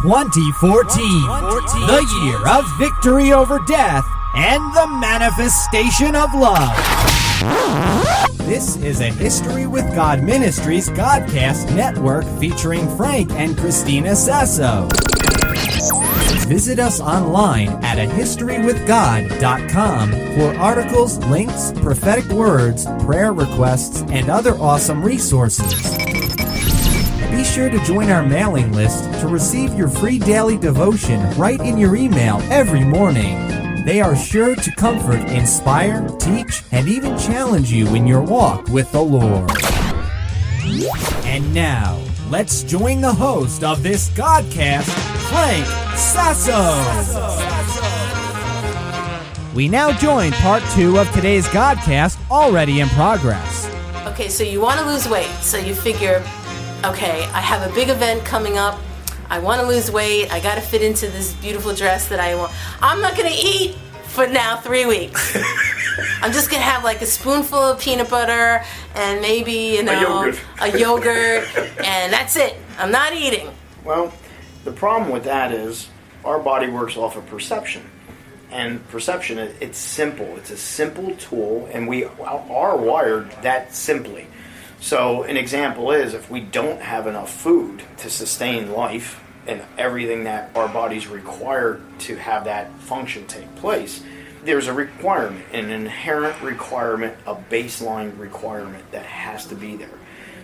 2014, the year of victory over death and the manifestation of love. This is a History with God Ministries Godcast network featuring Frank and Christina Sasso. Visit us online at ahistorywithgod.com for articles, links, prophetic words, prayer requests, and other awesome resources. Be sure to join our mailing list to receive your free daily devotion right in your email every morning. They are sure to comfort, inspire, teach, and even challenge you in your walk with the Lord. And now, let's join the host of this Godcast, Frank Sasso. We now join part 2 of today's Godcast, already in progress. Okay, so you want to lose weight, so you figure, okay, I have a big event coming up. I want to lose weight. I got to fit into this beautiful dress that I want. I'm not going to eat for now 3 weeks. I'm just going to have like a spoonful of peanut butter and maybe, a yogurt, and that's it. I'm not eating. Well, the problem with that is our body works off of perception. And perception, it's simple. It's a simple tool, and we are wired that simply. So an example is if we don't have enough food to sustain life and everything that our bodies require to have that function take place, there's a requirement, an inherent requirement, a baseline requirement that has to be there.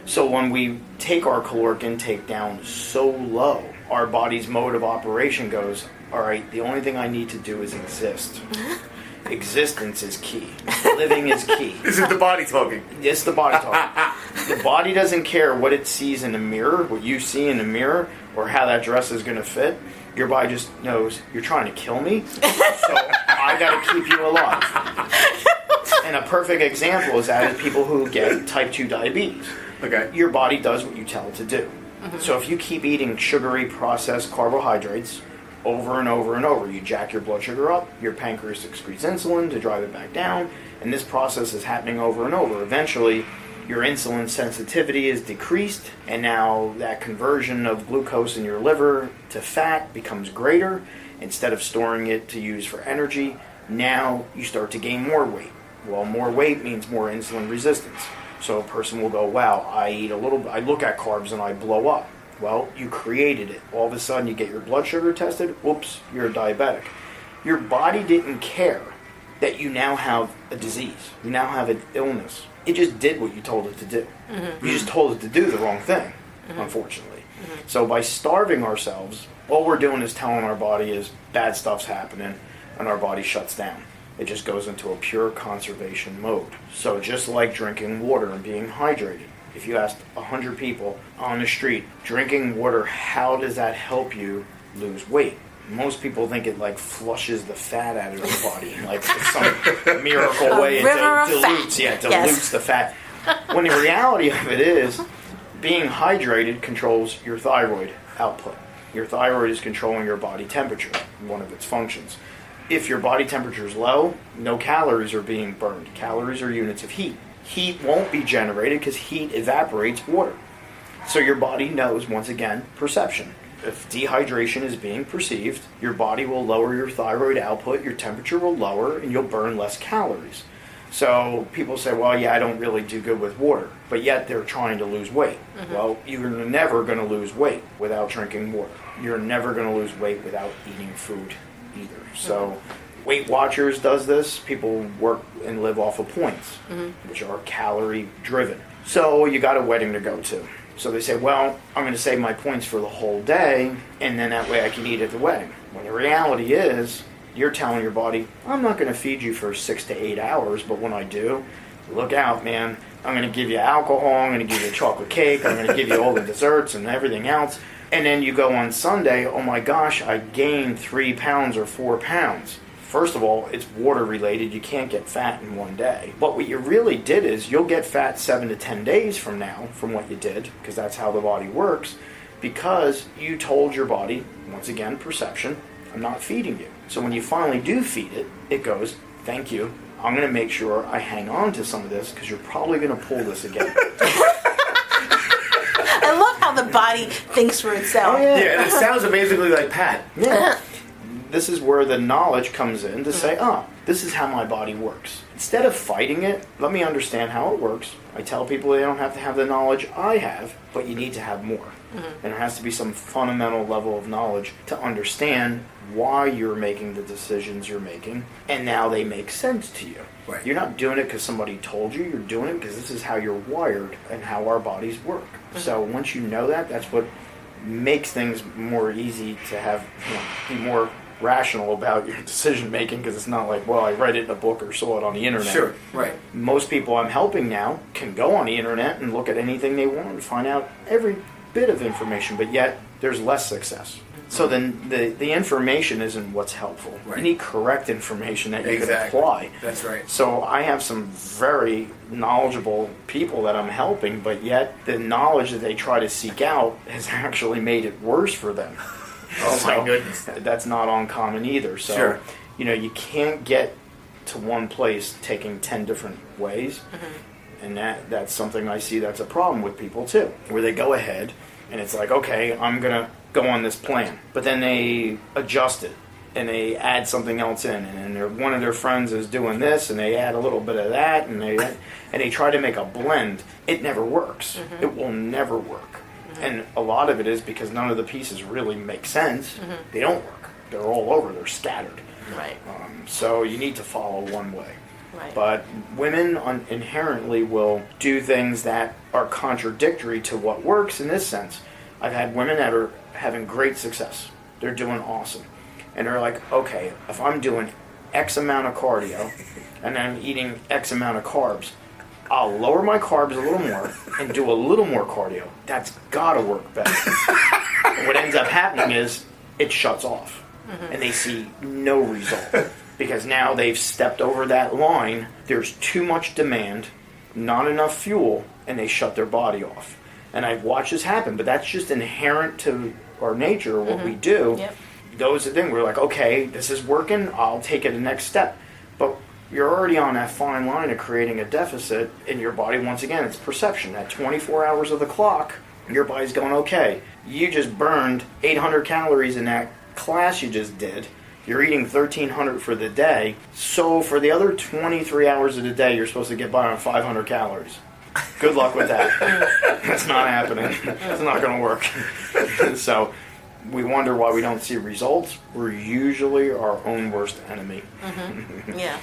So when we take our caloric intake down so low, our body's mode of operation goes, all right, the only thing I need to do is exist. Existence is key. Living is key. This is the body talking. It's the body talking. The body doesn't care what it sees in the mirror, what you see in the mirror, or how that dress is going to fit. Your body just knows you're trying to kill me, so I got to keep you alive. And a perfect example is that is people who get type 2 diabetes. Okay. Your body does what you tell it to do. Mm-hmm. So if you keep eating sugary processed carbohydrates over and over and over, you jack your blood sugar up, your pancreas excretes insulin to drive it back down, and this process is happening over and over. Eventually, your insulin sensitivity is decreased, and now that conversion of glucose in your liver to fat becomes greater. Instead of storing it to use for energy, now you start to gain more weight. Well, more weight means more insulin resistance. So a person will go, wow, I look at carbs and I blow up. Well, you created it. All of a sudden you get your blood sugar tested, whoops, you're a diabetic. Your body didn't care that you now have a disease. You now have an illness. It just did what you told it to do. Mm-hmm. You just told it to do the wrong thing, unfortunately. Mm-hmm. So by starving ourselves, all we're doing is telling our body is bad stuff's happening, and our body shuts down. It just goes into a pure conservation mode. So just like drinking water and being hydrated, if you asked 100 people on the street, drinking water, how does that help you lose weight? Most people think it like flushes the fat out of your body, like some miracle way it dilutes the fat. When the reality of it is, being hydrated controls your thyroid output. Your thyroid is controlling your body temperature, one of its functions. If your body temperature is low, no calories are being burned. Calories are units of heat. Heat won't be generated because heat evaporates water. So your body knows, once again, perception. If dehydration is being perceived, your body will lower your thyroid output, your temperature will lower, and you'll burn less calories. So people say, well, yeah, I don't really do good with water, but yet they're trying to lose weight. Mm-hmm. Well, you're never going to lose weight without drinking water. You're never going to lose weight without eating food either. So Weight Watchers does this. People work and live off of points, which are calorie driven. So you got a wedding to go to. So they say, well, I'm going to save my points for the whole day, and then that way I can eat at the wedding. When the reality is, you're telling your body, I'm not going to feed you for 6 to 8 hours, but when I do, look out, man. I'm going to give you alcohol, I'm going to give you a chocolate cake, I'm going to give you all the desserts and everything else. And then you go on Sunday, oh my gosh, I gained 3 pounds or 4 pounds. First of all, it's water related. You can't get fat in one day. But what you really did is you'll get fat 7 to 10 days from now from what you did, because that's how the body works, because you told your body, once again, perception, I'm not feeding you. So when you finally do feed it, it goes, thank you. I'm going to make sure I hang on to some of this because you're probably going to pull this again. I love how how the body thinks for itself. Oh, yeah. Yeah, and it sounds amazingly like Pat. Yeah. This is where the knowledge comes in to say, this is how my body works. Instead of fighting it, let me understand how it works. I tell people they don't have to have the knowledge I have, but you need to have more. And there has to be some fundamental level of knowledge to understand why you're making the decisions you're making, and now they make sense to you. Right. You're not doing it because somebody told you. You're doing it because this is how you're wired and how our bodies work. So once you know that, that's what makes things more easy to have, be more rational about your decision making, because it's not like, well, I read it in a book or saw it on the internet. Sure, right. Most people I'm helping now can go on the internet and look at anything they want and find out every bit of information, but yet there's less success. So then the information isn't what's helpful. Right. You need correct information that you can Exactly. apply. That's right. So I have some very knowledgeable people that I'm helping, but yet the knowledge that they try to seek out has actually made it worse for them. Oh my goodness. That's not uncommon either. So, Sure. You can't get to one place taking 10 different ways. And that's something I see that's a problem with people too, where they go ahead and it's like, okay, I'm going to go on this plan. But then they adjust it and they add something else in. And then one of their friends is doing this and they add a little bit of that and they try to make a blend. It never works. It will never work. And a lot of it is because none of the pieces really make sense. They don't work. They're all over. They're scattered. Right. So you need to follow one way. Right. But women inherently will do things that are contradictory to what works in this sense. I've had women that are having great success. They're doing awesome. And they're like, okay, if I'm doing X amount of cardio and then I'm eating X amount of carbs, I'll lower my carbs a little more and do a little more cardio. That's got to work better. And what ends up happening is it shuts off. And they see no result. Because now they've stepped over that line, there's too much demand, not enough fuel, and they shut their body off. And I've watched this happen, but that's just inherent to our nature, what we do. Yep. Those are the things, we're like, okay, this is working, I'll take it the next step. But you're already on that fine line of creating a deficit in your body. Once again, it's perception. At 24 hours of the clock, your body's going, okay, you just burned 800 calories in that class you just did. You're eating 1,300 for the day. So for the other 23 hours of the day, you're supposed to get by on 500 calories. Good luck with that. That's not happening. It's not going to work. So we wonder why we don't see results. We're usually our own worst enemy. Yeah.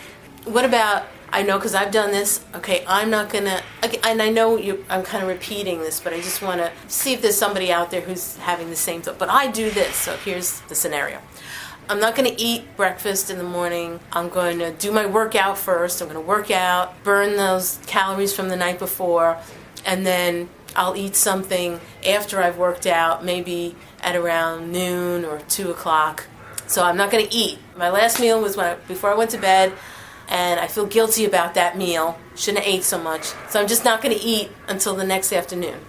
What about, I know because I've done this, okay, I'm not going to, and I know I'm kind of repeating this, but I just want to see if there's somebody out there who's having the same thought. But I do this, so here's the scenario. I'm not going to eat breakfast in the morning. I'm going to do my workout first. I'm going to work out, burn those calories from the night before, and then I'll eat something after I've worked out, maybe at around noon or 2 o'clock. So I'm not going to eat. My last meal was before I went to bed, and I feel guilty about that meal. Shouldn't have ate so much. So I'm just not going to eat until the next afternoon.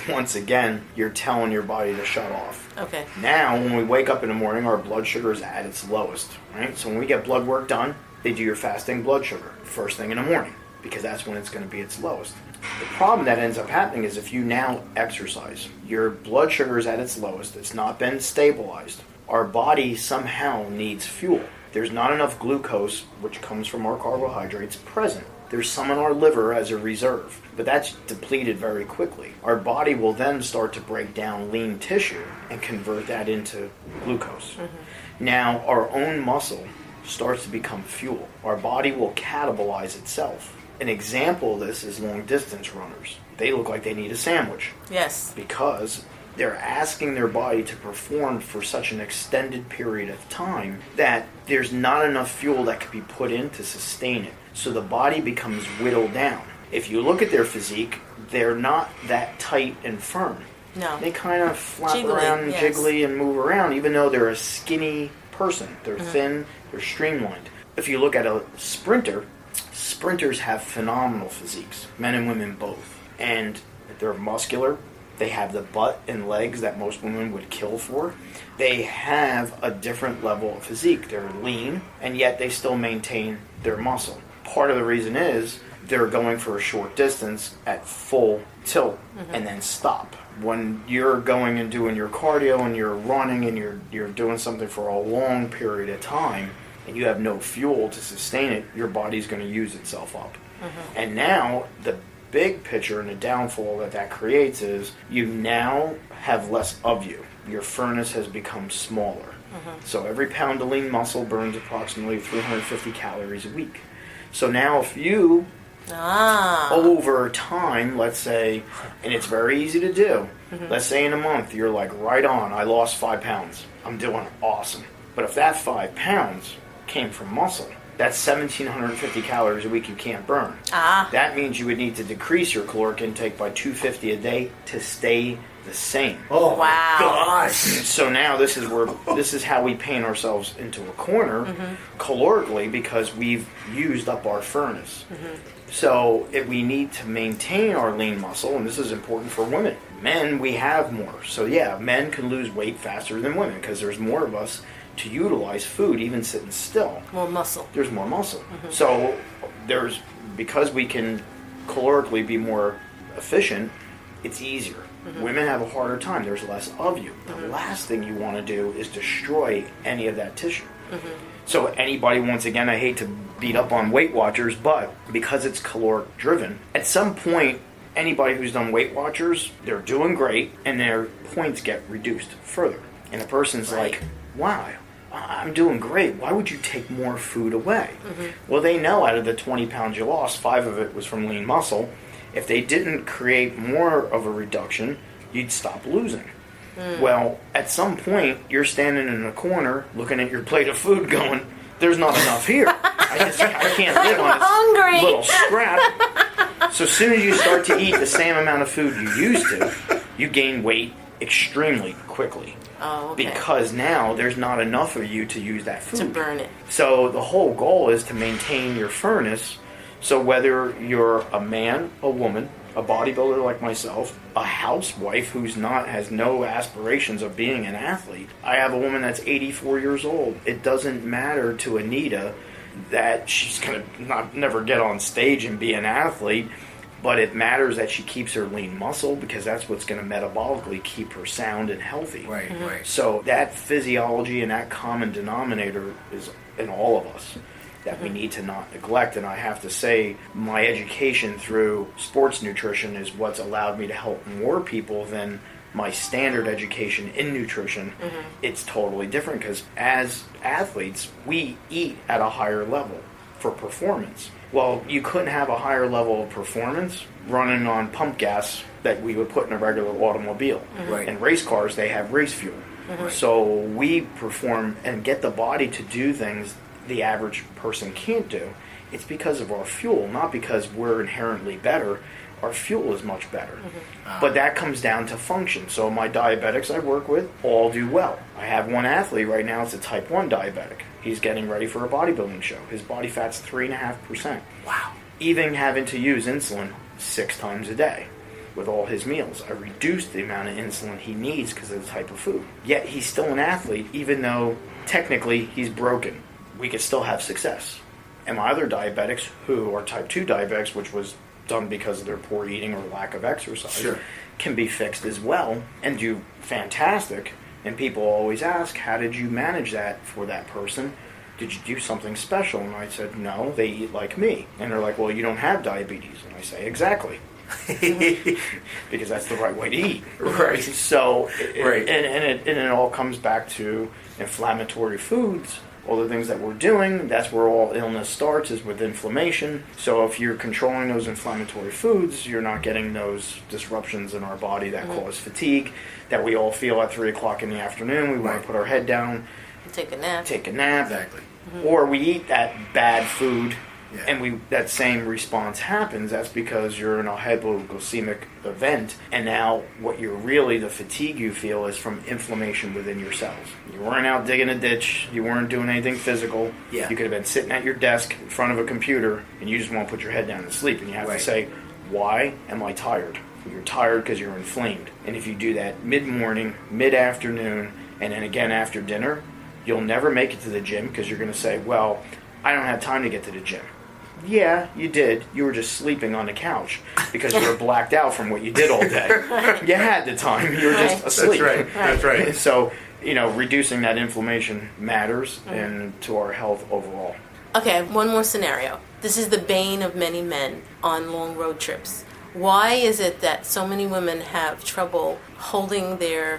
Once again, you're telling your body to shut off. Okay. Now, when we wake up in the morning, our blood sugar is at its lowest, right? So when we get blood work done, they do your fasting blood sugar first thing in the morning, because that's when it's going to be its lowest. The problem that ends up happening is if you now exercise, your blood sugar is at its lowest, it's not been stabilized. Our body somehow needs fuel. There's not enough glucose, which comes from our carbohydrates, present. There's some in our liver as a reserve, but that's depleted very quickly. Our body will then start to break down lean tissue and convert that into glucose. Now, our own muscle starts to become fuel. Our body will catabolize itself. An example of this is long-distance runners. They look like they need a sandwich. Yes. Because they're asking their body to perform for such an extended period of time that there's not enough fuel that can be put in to sustain it. So the body becomes whittled down. If you look at their physique, they're not that tight and firm. No. They kind of flap Jiggly, around and yes. jiggly and move around, even though they're a skinny person. They're thin, they're streamlined. If you look at a sprinter, sprinters have phenomenal physiques, men and women both. And they're muscular. They have the butt and legs that most women would kill for. They have a different level of physique. They're lean, and yet they still maintain their muscle. Part of the reason is they're going for a short distance at full tilt and then stop. When you're going and doing your cardio and you're running and you're doing something for a long period of time and you have no fuel to sustain it, your body's going to use itself up. And now the big picture and the downfall that creates is you now have less of you. Your furnace has become smaller. So every pound of lean muscle burns approximately 350 calories a week. So now if you, over time, let's say, and it's very easy to do, let's say in a month you're like, right on, I lost 5 pounds. I'm doing awesome. But if that 5 pounds came from muscle, that's 1,750 calories a week you can't burn. That means you would need to decrease your caloric intake by 250 a day to stay the same. Oh, wow. my gosh. So now this is how we paint ourselves into a corner calorically, because we've used up our furnace. So if we need to maintain our lean muscle, and this is important for women. Men, we have more. So yeah, men can lose weight faster than women because there's more of us to utilize food, even sitting still. More muscle. There's more muscle. So because we can calorically be more efficient, it's easier. Women have a harder time. There's less of you. The last thing you want to do is destroy any of that tissue. So anybody, once again, I hate to beat up on Weight Watchers, but because it's caloric driven, at some point, anybody who's done Weight Watchers, they're doing great, and their points get reduced further. And a person's like, wow, I'm doing great. Why would you take more food away? Well, they know out of the 20 pounds you lost, 5 of it was from lean muscle. If they didn't create more of a reduction, you'd stop losing. Well, at some point, you're standing in a corner looking at your plate of food going, there's not enough here. I can't live on this little scrap. So as soon as you start to eat the same amount of food you used to, you gain weight extremely quickly. Oh, okay. Because now there's not enough of you to use that food. To burn it. So the whole goal is to maintain your furnace. So whether you're a man, a woman, a bodybuilder like myself, a housewife who's has no aspirations of being an athlete. I have a woman that's 84 years old. It doesn't matter to Anita that she's going to never get on stage and be an athlete, but it matters that she keeps her lean muscle, because that's what's going to metabolically keep her sound and healthy. Right. So that physiology and that common denominator is in all of us that we need to not neglect. And I have to say, my education through sports nutrition is what's allowed me to help more people than my standard education in nutrition. It's totally different, because as athletes, we eat at a higher level for performance. Well, you couldn't have a higher level of performance running on pump gas that we would put in a regular automobile. In race cars, they have race fuel. So we perform and get the body to do things the average person can't do. It's because of our fuel, not because we're inherently better. Our fuel is much better. But that comes down to function. So my diabetics I work with all do well. I have one athlete right now, it's a type 1 diabetic. He's getting ready for a bodybuilding show. His body fat's 3.5%. Wow. Even having to use insulin 6 times a day with all his meals. I reduced the amount of insulin he needs because of the type of food. Yet he's still an athlete, even though technically he's broken. We could still have success. And my other diabetics, who are type 2 diabetics, which was done because of their poor eating or lack of exercise, can be fixed as well and do fantastic. And people always ask, how did you manage that for that person? Did you do something special? And I said, no, they eat like me. And they're like, well, you don't have diabetes. And I say, exactly. Because that's the right way to eat. Right. So, and it all comes back to inflammatory foods. All the things that we're doing, that's where all illness starts, is with inflammation. So if you're controlling those inflammatory foods, you're not getting those disruptions in our body that cause fatigue, that we all feel at 3 o'clock in the afternoon. We want to put our head down. Take a nap. Exactly. Or we eat that bad food, and that same response happens. That's because you're in a hypoglycemic event, and now the fatigue you feel is from inflammation within your cells. You weren't out digging a ditch, you weren't doing anything physical. You could have been sitting at your desk in front of a computer, and you just want to put your head down and sleep, and you have to say, why am I tired? You're tired because you're inflamed. And if you do that mid-morning, mid-afternoon, and then again after dinner, you'll never make it to the gym, because you're going to say, well, I don't have time to get to the gym. Yeah, you did. You were just sleeping on the couch because you were blacked out from what you did all day. You had the time. You were just asleep. That's right. So, reducing that inflammation matters and to our health overall. Okay, one more scenario. This is the bane of many men on long road trips. Why is it that so many women have trouble holding their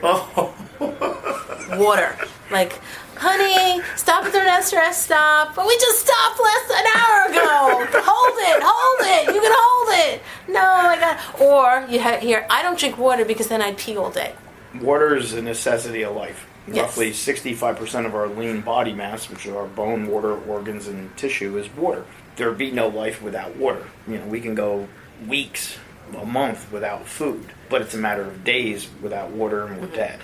water? Like, honey, stop at the rest stop. But we just stopped an hour ago. Hold it. You can hold it. No, I got. Or you hear, I don't drink water because then I'd pee all day. Water is a necessity of life. Yes. Roughly 65% of our lean body mass, which are our bone, water, organs, and tissue, is water. There would be no life without water. We can go weeks, a month without food, but it's a matter of days without water and we're dead.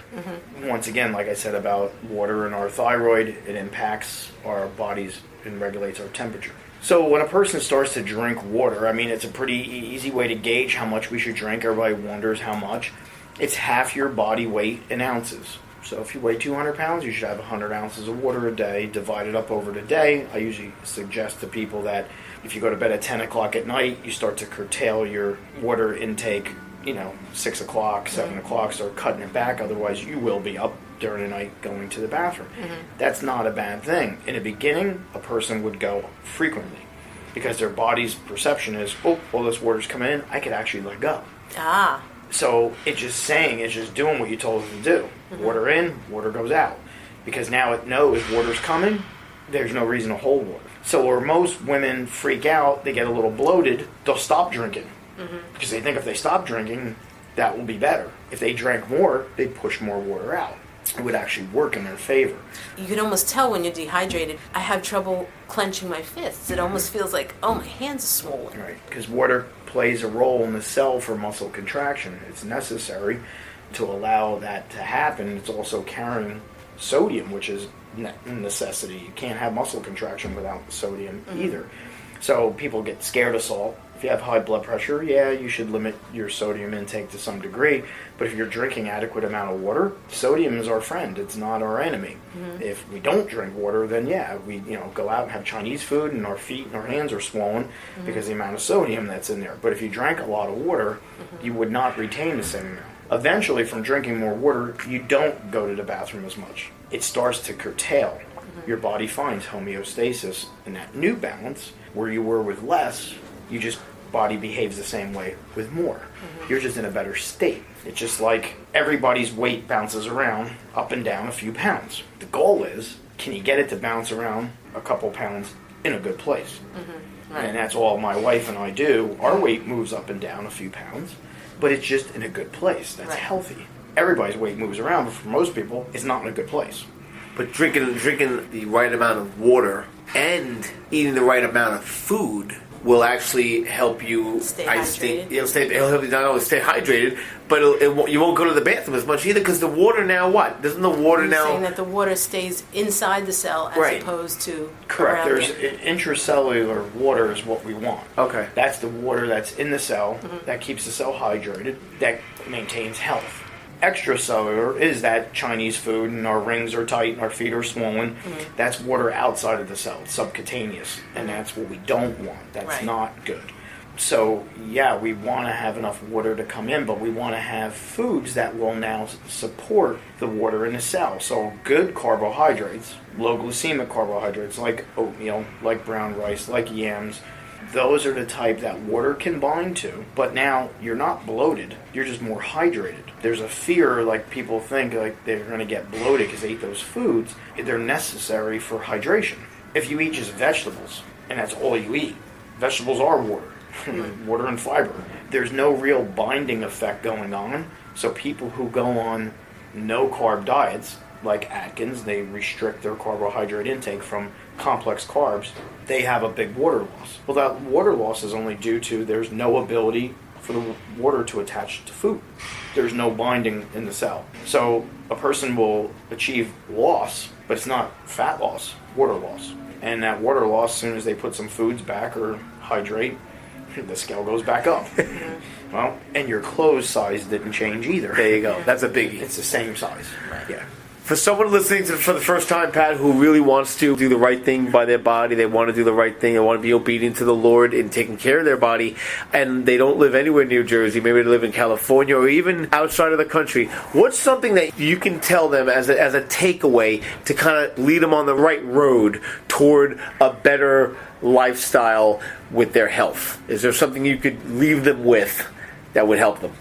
Once again, like I said about water and our thyroid, it impacts our bodies and regulates our temperature. So when a person starts to drink water, it's a pretty easy way to gauge how much we should drink. Everybody wonders how much. It's half your body weight in ounces. So if you weigh 200 pounds, you should have 100 ounces of water a day, divided up over the day. I usually suggest to people that if you go to bed at 10 o'clock at night, you start to curtail your water intake, 6 o'clock, 7 o'clock, start cutting it back. Otherwise, you will be up during the night going to the bathroom. That's not a bad thing. In the beginning, a person would go frequently because their body's perception is, all this water's coming in, I could actually let go. So it's just doing what you told it to do. Water in, water goes out. Because now it knows water's coming, there's no reason to hold water. So where most women freak out, they get a little bloated, they'll stop drinking. Because they think if they stop drinking, that will be better. If they drank more, they'd push more water out. It would actually work in their favor. You can almost tell when you're dehydrated. I have trouble clenching my fists. It almost feels like, my hands are swollen. Right, because water plays a role in the cell for muscle contraction. It's necessary to allow that to happen. It's also carrying sodium, which is a necessity. You can't have muscle contraction without sodium either. So people get scared of salt. If you have high blood pressure, you should limit your sodium intake to some degree. But if you're drinking adequate amount of water, sodium is our friend. It's not our enemy. If we don't drink water, then we go out and have Chinese food and our feet and our hands are swollen because of the amount of sodium that's in there. But if you drank a lot of water, you would not retain the same amount. Eventually, from drinking more water, you don't go to the bathroom as much. It starts to curtail. Your body finds homeostasis in that new balance where you were with less. Body behaves the same way with more. You're just in a better state. It's just like everybody's weight bounces around up and down a few pounds. The goal is, can you get it to bounce around a couple pounds in a good place? Right. And that's all my wife and I do. Our weight moves up and down a few pounds, but it's just in a good place. That's healthy. Everybody's weight moves around, but for most people, it's not in a good place. But drinking the right amount of water and eating the right amount of food will actually help you stay hydrated. It'll help you not only stay hydrated, but you won't go to the bathroom as much either because the water now what? Doesn't the water You're now... saying that the water stays inside the cell as opposed to correct. around There's intracellular water is what we want. Okay. That's the water that's in the cell that keeps the cell hydrated, that maintains health. Extracellular is that Chinese food and our rings are tight and our feet are swollen. That's water outside of the cell, subcutaneous, and that's what we don't want. That's not good. So, we want to have enough water to come in, but we want to have foods that will now support the water in the cell. So, good carbohydrates, low glycemic carbohydrates like oatmeal, like brown rice, like yams, those are the type that water can bind to, but now you're not bloated, you're just more hydrated. There's a fear, like people think like they're going to get bloated because they ate those foods. They're necessary for hydration. If you eat just vegetables, and that's all you eat, vegetables are water, water and fiber. There's no real binding effect going on, so people who go on no-carb diets, like Atkins, they restrict their carbohydrate intake from complex carbs, they have a big water loss. Well, that water loss is only due to there's no ability for the water to attach to food. There's no binding in the cell. So a person will achieve loss, but it's not fat loss, water loss. And that water loss, as soon as they put some foods back or hydrate, the scale goes back up. Well, and your clothes size didn't change either. There you go. That's a biggie. It's the same size. Right. Yeah. For someone listening to for the first time, Pat, who really wants to do the right thing by their body, they want to do the right thing, they want to be obedient to the Lord in taking care of their body, and they don't live anywhere near Jersey, maybe they live in California or even outside of the country, what's something that you can tell them as a takeaway to kind of lead them on the right road toward a better lifestyle with their health? Is there something you could leave them with that would help them?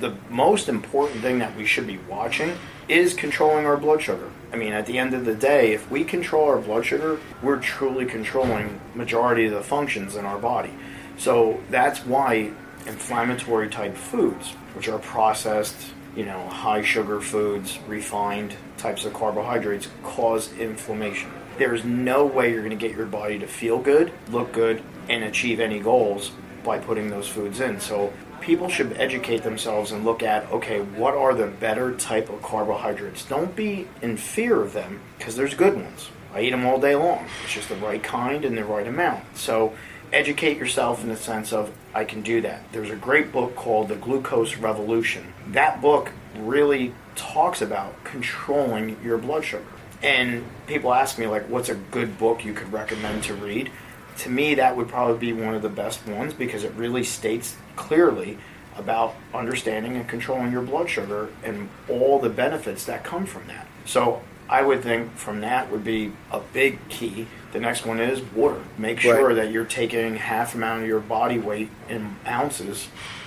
The most important thing that we should be watching is controlling our blood sugar. I mean, at the end of the day, if we control our blood sugar, we're truly controlling majority of the functions in our body. So that's why inflammatory type foods, which are processed, high sugar foods, refined types of carbohydrates, cause inflammation. There's no way you're going to get your body to feel good, look good, and achieve any goals by putting those foods in. So people should educate themselves and look at, okay, what are the better type of carbohydrates? Don't be in fear of them, because there's good ones. I eat them all day long. It's just the right kind and the right amount. So educate yourself in the sense of, I can do that. There's a great book called The Glucose Revolution. That book really talks about controlling your blood sugar. And people ask me, like, what's a good book you could recommend to read? To me, that would probably be one of the best ones, because it really states clearly about understanding and controlling your blood sugar and all the benefits that come from that. So I would think from that would be a big key. The next one is water. Make sure that you're taking half amount of your body weight in ounces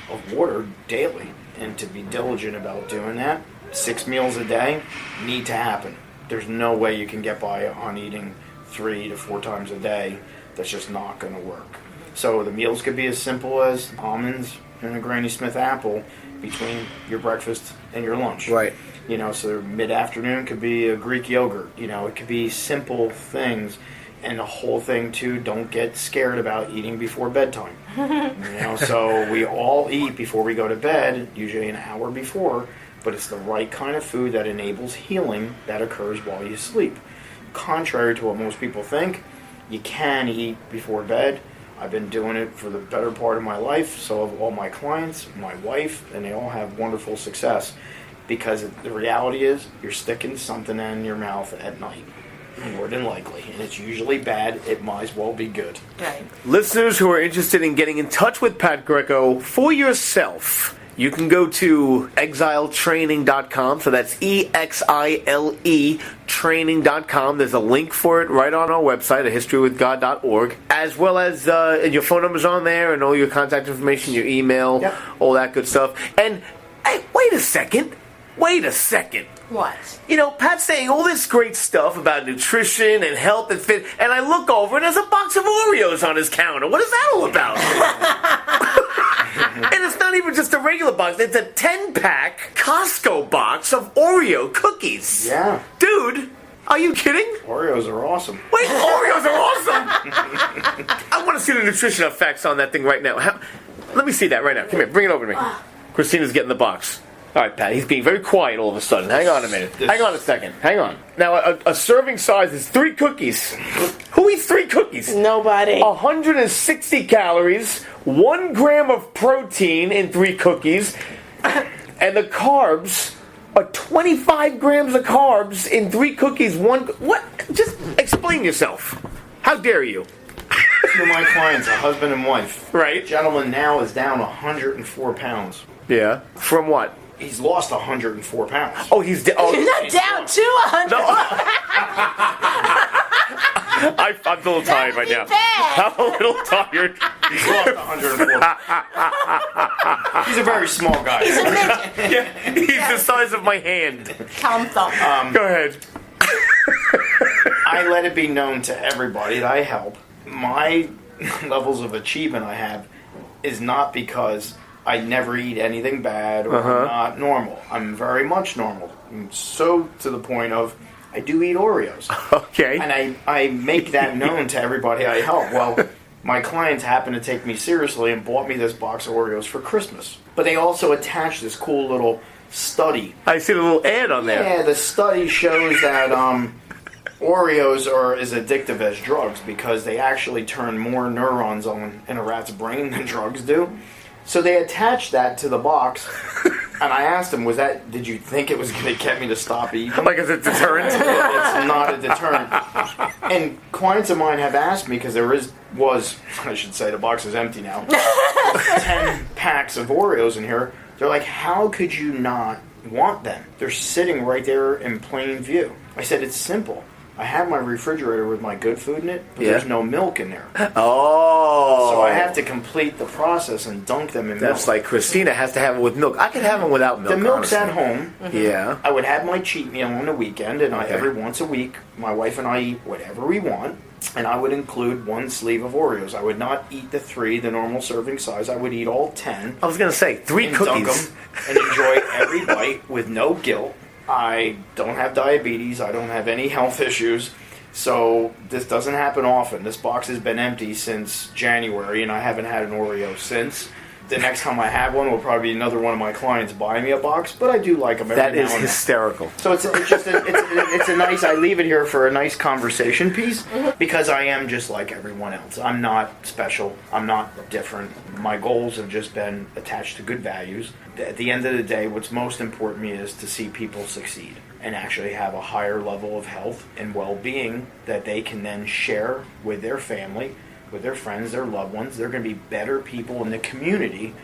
of water daily, and to be diligent about doing that. 6 meals a day need to happen. There's no way you can get by on eating 3 to 4 times a day. That's just not going to work. So the meals could be as simple as almonds and a Granny Smith apple between your breakfast and your lunch. Right. So mid-afternoon could be a Greek yogurt. It could be simple things. And the whole thing, too, don't get scared about eating before bedtime. So we all eat before we go to bed, usually an hour before, but it's the right kind of food that enables healing that occurs while you sleep. Contrary to what most people think, you can eat before bed. I've been doing it for the better part of my life. So have all my clients, my wife, and they all have wonderful success. Because the reality is, you're sticking something in your mouth at night, more than likely. And it's usually bad. It might as well be good. Right. Listeners who are interested in getting in touch with Pat Greco for yourself, you can go to exiletraining.com. So that's EXILE training.com. There's a link for it right on our website, ahistorywithgod.org, as well as your phone number's on there and all your contact information, your email, all that good stuff. And hey, wait a second. What? Pat's saying all this great stuff about nutrition and health and fit, and I look over and there's a box of Oreos on his counter. What is that all about? And it's not even just a regular box. It's a 10-pack Costco box of Oreo cookies. Yeah. Dude, are you kidding? Oreos are awesome. Wait, Oreos are awesome! I want to see the nutrition effects on that thing right now. Let me see that right now. Come here, bring it over to me. Christina's getting the box. All right, Pat, he's being very quiet all of a sudden. Hang on a minute. Hang on a second. Hang on. Now, a serving size is 3 cookies. Who eats 3 cookies? Nobody. 160 calories, 1 gram of protein in 3 cookies, and the carbs are 25 grams of carbs in 3 cookies. What? Just explain yourself. How dare you? 2 of my clients, a husband and wife. Right. The gentleman now is down 104 pounds. Yeah. From what? He's lost 104 pounds. Oh, he's You're not down to 100. No. I'm a little tired right now. Bad. I'm a little tired. He's lost 104. He's a very small guy. He's a midget. Yeah, he's the size of my hand. Tom Thumb. Go ahead. I let it be known to everybody that I help. My levels of achievement I have is not because I never eat anything bad or I'm not normal. I'm very much normal. I'm so to the point of I do eat Oreos. Okay. And I make that known to everybody I help. Well, my clients happen to take me seriously and bought me this box of Oreos for Christmas. But they also attached this cool little study. I see the little ad on there. Yeah, the study shows that Oreos are as addictive as drugs because they actually turn more neurons on in a rat's brain than drugs do. So they attach that to the box And I asked him, did you think it was going to get me to stop eating? Like, is it deterrent? It's not a deterrent. And clients of mine have asked me, because I should say, the box is empty now, 10 packs of Oreos in here. They're like, how could you not want them? They're sitting right there in plain view. I said, it's simple. I have my refrigerator with my good food in it, but there's no milk in there. Oh. So I have to complete the process and dunk them in milk. That's like Christina has to have it with milk. I can have them without milk. The milk's honestly. at home. Yeah. I would have my cheat meal on the weekend, and every once a week, my wife and I eat whatever we want, and I would include 1 sleeve of Oreos. I would not eat the 3, the normal serving size. I would eat all 10. I was going to say, 3 and cookies. Dunk them and enjoy every bite with no guilt. I don't have diabetes. I don't have any health issues. So this doesn't happen often. This box has been empty since January, and I haven't had an Oreo since. The next time I have one will probably be another one of my clients buying me a box, but I do like them every now and then. That is hysterical. So it's a nice, I leave it here for a nice conversation piece, because I am just like everyone else. I'm not special. I'm not different. My goals have just been attached to good values. At the end of the day, what's most important to me is to see people succeed and actually have a higher level of health and well-being that they can then share with their family, with their friends, their loved ones. They're going to be better people in the community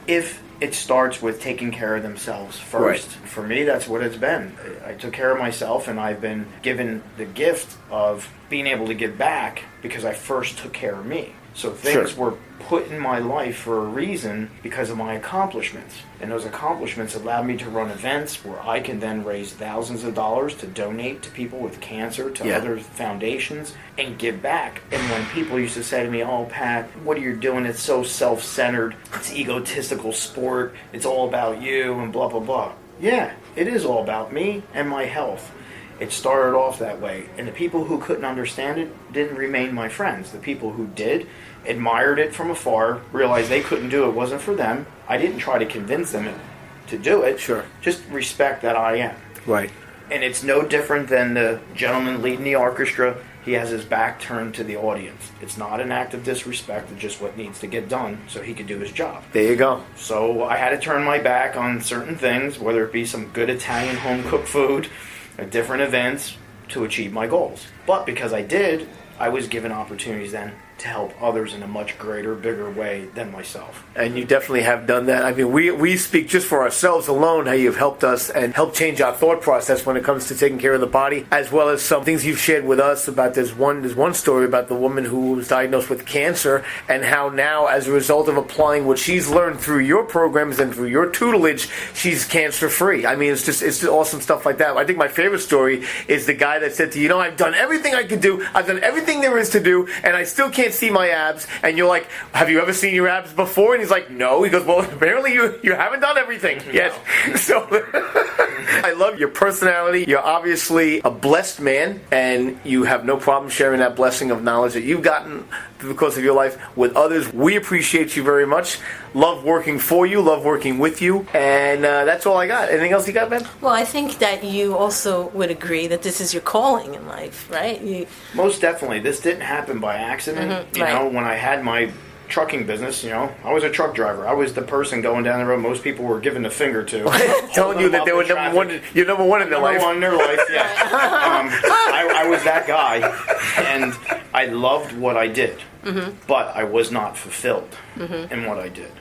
if it starts with taking care of themselves first. Right. For me, that's what it's been. I took care of myself, and I've been given the gift of being able to give back because I first took care of me. So things were put in my life for a reason because of my accomplishments. And those accomplishments allowed me to run events where I can then raise thousands of dollars to donate to people with cancer, to other foundations, and give back. And when people used to say to me, oh, Pat, what are you doing? It's so self-centered. It's egotistical sport. It's all about you and blah, blah, blah. Yeah, it is all about me and my health. It started off that way, and the people who couldn't understand it didn't remain my friends. The people who did admired it from afar, realized they couldn't do it, wasn't for them. I didn't try to convince them to do it. Sure. Just respect that I am. Right. And it's no different than the gentleman leading the orchestra. He has his back turned to the audience. It's not an act of disrespect. It's just what needs to get done so he could do his job. There you go. So I had to turn my back on certain things, whether it be some good Italian home-cooked food, at different events, to achieve my goals. But because I did, I was given opportunities then to help others in a much greater, bigger way than myself. And you definitely have done that. I mean, we speak just for ourselves alone, how you've helped us and helped change our thought process when it comes to taking care of the body, as well as some things you've shared with us about there's one story about the woman who was diagnosed with cancer and how now, as a result of applying what she's learned through your programs and through your tutelage, she's cancer-free. I mean, it's just awesome stuff like that. I think my favorite story is the guy that said to you, I've done everything I could do, I've done everything there is to do, and I still can't see my abs. And you're like, have you ever seen your abs before? And he's like, no. He goes, well, apparently you haven't done everything yet. So I love your personality. You're obviously a blessed man, and you have no problem sharing that blessing of knowledge that you've gotten through the course of your life with others. We appreciate you very much. Love working for you, love working with you, and that's all I got. Anything else you got, Ben? Well, I think that you also would agree that this is your calling in life, right? Most definitely. This didn't happen by accident. You know, when I had my trucking business, I was a truck driver. I was the person going down the road most people were giving the finger to. Telling you that they were you're number one in their life. Number one in their life, yeah. I was that guy, and I loved what I did, but I was not fulfilled in what I did.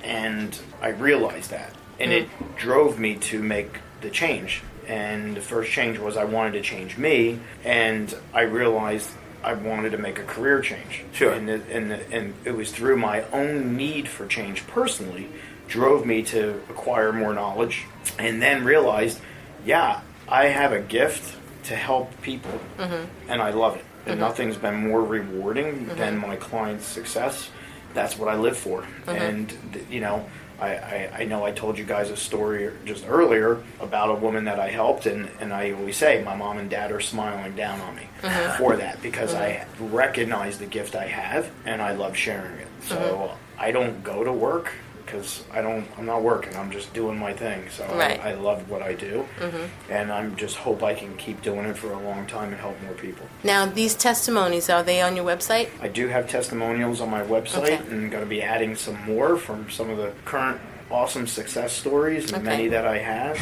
And I realized that, and it drove me to make the change. And the first change was I wanted to change me, and I realized I wanted to make a career change. Sure. And it was through my own need for change personally, drove me to acquire more knowledge, and then realized, I have a gift to help people, and I love it. And nothing's been more rewarding than my client's success. That's what I live for. And, I know I told you guys a story just earlier about a woman that I helped, and I always say my mom and dad are smiling down on me for that, because I recognize the gift I have, and I love sharing it. So I don't go to work because I'm not working. I'm just doing my thing. So I love what I do, and I just hope I can keep doing it for a long time and help more people. Now, these testimonies, are they on your website? I do have testimonials on my website, and I'm going to be adding some more from some of the current awesome success stories, and many that I have.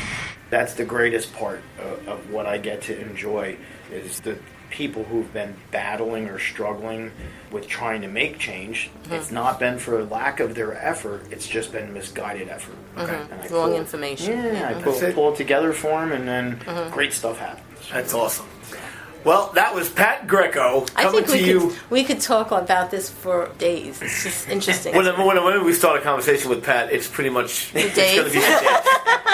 That's the greatest part of what I get to enjoy, is the people who've been battling or struggling with trying to make change. It's not been for lack of their effort, it's just been misguided effort. And Wrong information. I pull it together for them, and then great stuff happens. That's awesome. Well, that was Pat Greco coming to you. We could talk about this for days. It's just interesting. Whenever we start a conversation with Pat, it's pretty much it's going to be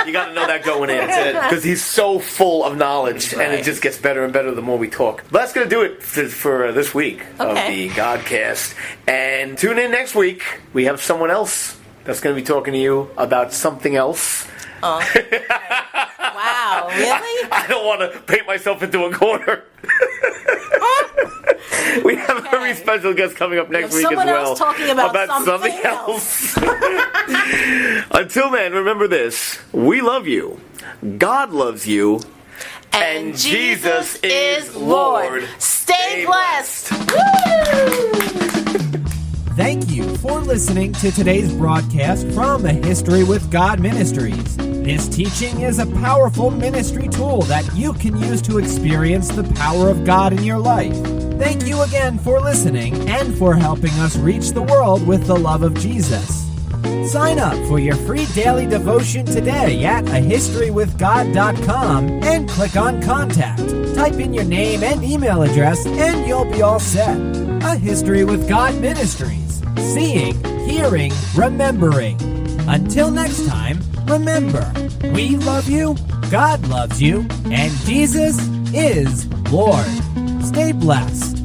you got to know that going in, because he's so full of knowledge, and it just gets better and better the more we talk. But that's going to do it for this week of the Godcast. And tune in next week. We have someone else that's going to be talking to you about something else. Wow, really? I don't want to paint myself into a corner. We have a very special guest coming up next week as well. Someone else talking about something else. Until then, remember this. We love you. God loves you. And Jesus is Lord. Stay blessed. Woo! Thank you for listening to today's broadcast from the History with God Ministries. This teaching is a powerful ministry tool that you can use to experience the power of God in your life. Thank you again for listening and for helping us reach the world with the love of Jesus. Sign up for your free daily devotion today at ahistorywithgod.com and click on Contact. Type in your name and email address and you'll be all set. A History with God Ministries. Seeing, hearing, remembering. Until next time, remember, we love you, God loves you, and Jesus is Lord. Stay blessed.